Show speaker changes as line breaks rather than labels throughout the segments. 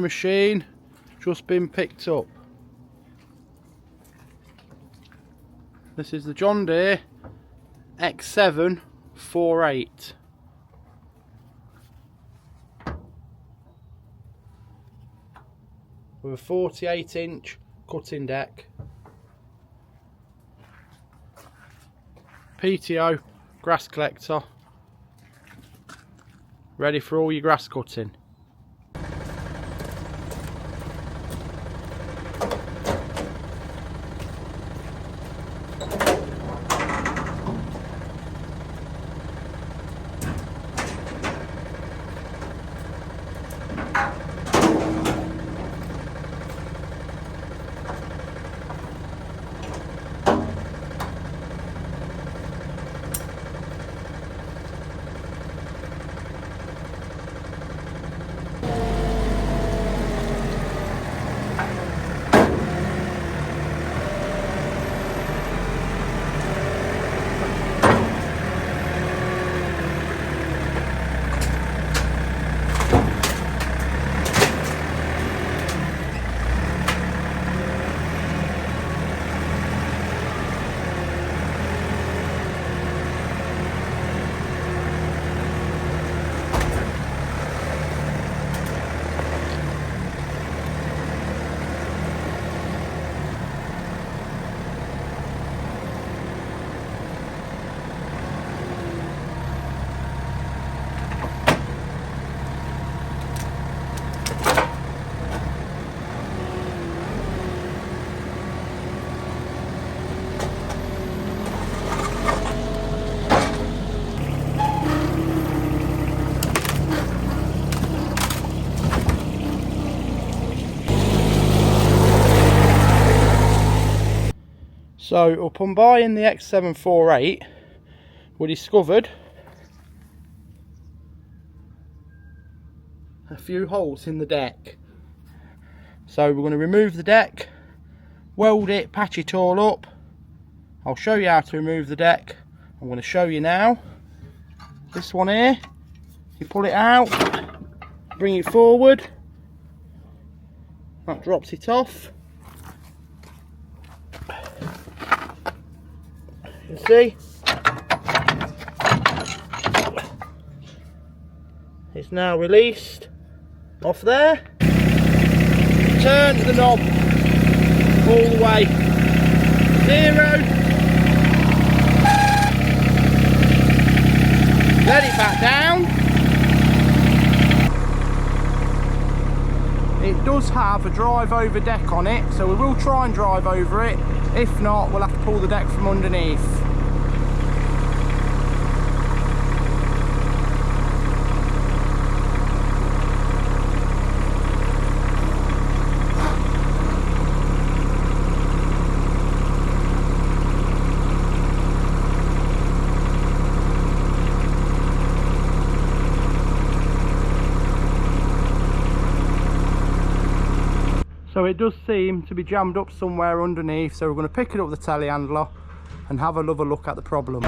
machine, just been picked up. This is the John Deere X748. With a 48-inch cutting deck. PTO grass collector. Ready for all your grass cutting. So upon buying the X748, we discovered a few holes in the deck. So we're going to remove the deck, weld it, patch it all up. I'll show you how to remove the deck. I'm going to show you now. This one here, you pull it out, bring it forward, that drops it off. You can see it's now released off there. Turn the knob all the way 0, let it back down. It does have a drive over deck on it, so we will try and drive over it. If not, we'll have to pull the deck from underneath. So it does seem to be jammed up somewhere underneath, so we're going to pick it up with the telehandler and have another look at the problem.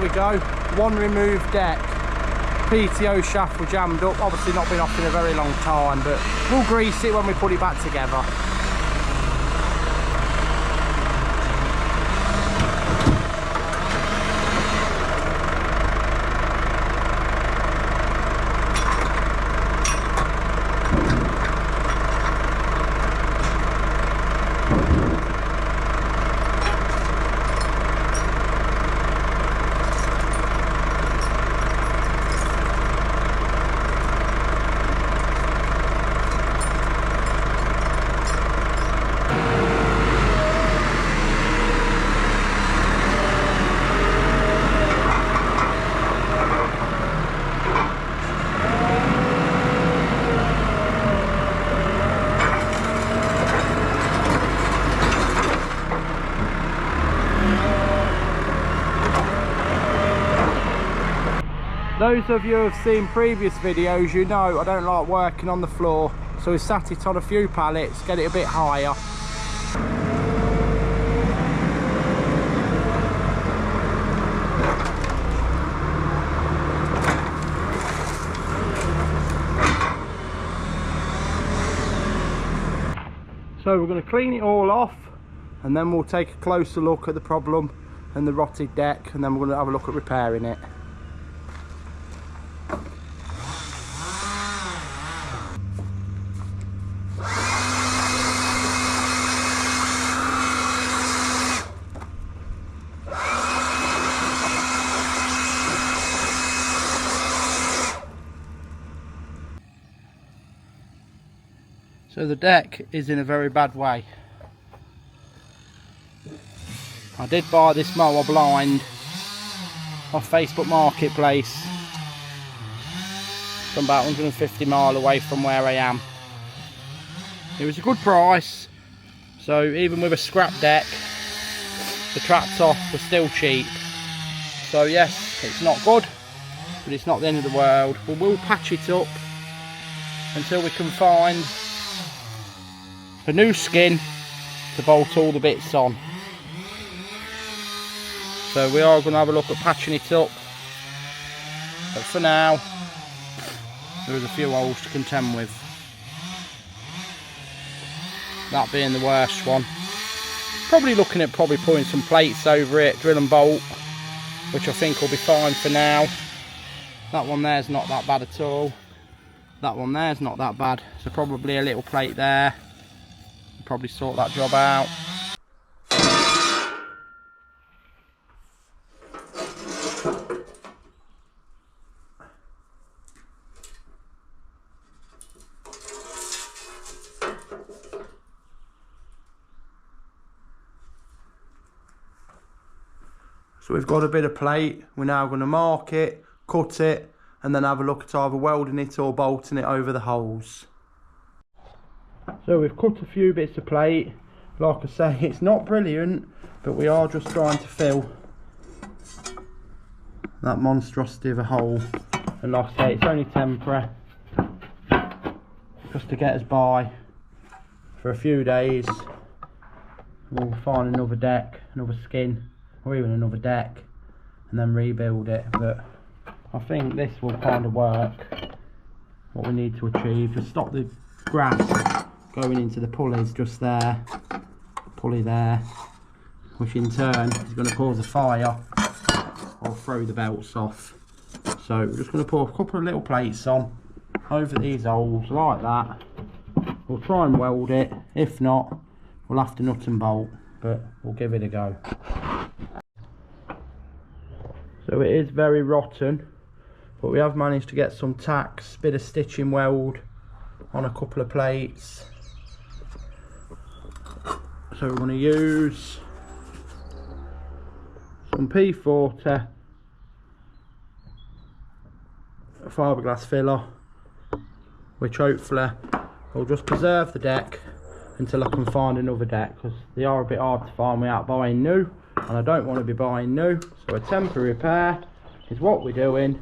we go, one removed deck. PTO shaft was jammed up, obviously not been off in a very long time, but we'll grease it when we put it back together. Those of you who have seen previous videos, you know I don't like working on the floor, so we sat it on a few pallets, get it a bit higher. So we're going to clean it all off, and then we'll take a closer look at the problem and the rotted deck, and then we're going to have a look at repairing it. So the deck is in a very bad way. I did buy this mower blind off Facebook Marketplace from about 150 mile away from where I am. It was a good price, so even with a scrap deck the tractor was still cheap. So yes, it's not good, but it's not the end of the world. We will patch it up until we can find a new skin to bolt all the bits on. So we are going to have a look at patching it up, but for now there is a few holes to contend with, that being the worst one. Probably looking at putting some plates over it, drill and bolt, which I think will be fine for now. That one there's not that bad at all. That one there's not that bad, so probably a little plate there. Probably sort that job out. So we've got a bit of plate. We're now going to mark it, cut it, and then have a look at either welding it or bolting it over the holes. So we've cut a few bits of plate. Like I say, it's not brilliant, but we are just trying to fill that monstrosity of a hole. And like I say, it's only temporary, just to get us by for a few days. We'll find another deck, another skin, or even another deck, and then rebuild it. But I think this will kind of work, what we need to achieve. Just stop the grass going into the pulleys just there, pulley there, which in turn is going to cause a fire or throw the belts off. So we're just going to put a couple of little plates on over these holes like that. We'll try and weld it. If not, we'll have to nut and bolt, but we'll give it a go. So it is very rotten, but we have managed to get some tacks, bit of stitching weld on a couple of plates. So we're going to use some P40 fiberglass filler, which hopefully will just preserve the deck until I can find another deck, because they are a bit hard to find without buying new, and I don't want to be buying new. So a temporary repair is what we're doing,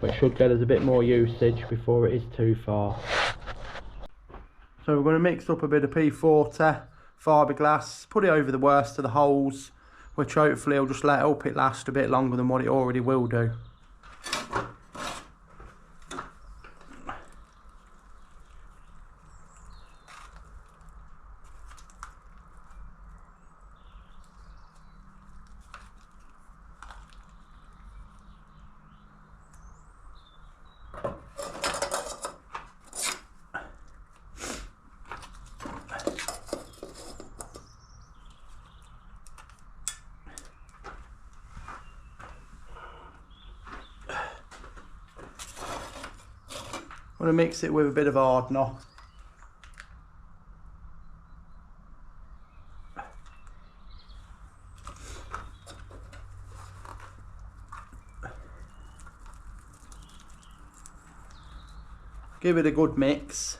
which should get us a bit more usage before it is too far. So we're going to mix up a bit of P40 fiberglass, put it over the worst of the holes. which hopefully will just help it last a bit longer than what it already will do. I'm going to mix it with a bit of hardener. Give it a good mix.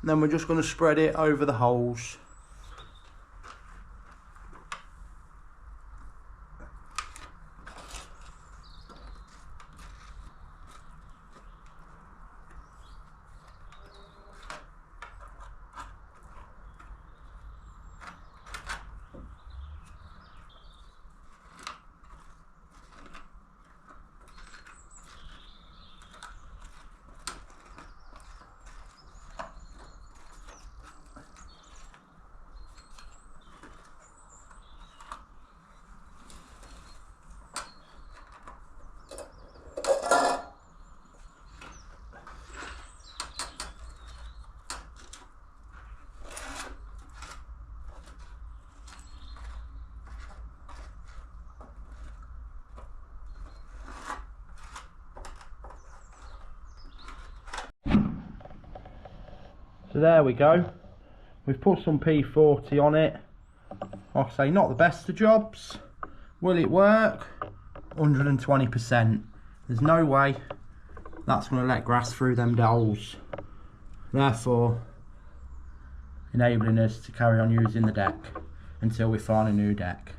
And then we're just going to spread it over the holes. So there we go. We've put some P40 on it. Like I say, not the best of jobs. Will it work? 120%. There's no way that's going to let grass through them holes. Therefore, enabling us to carry on using the deck until we find a new deck.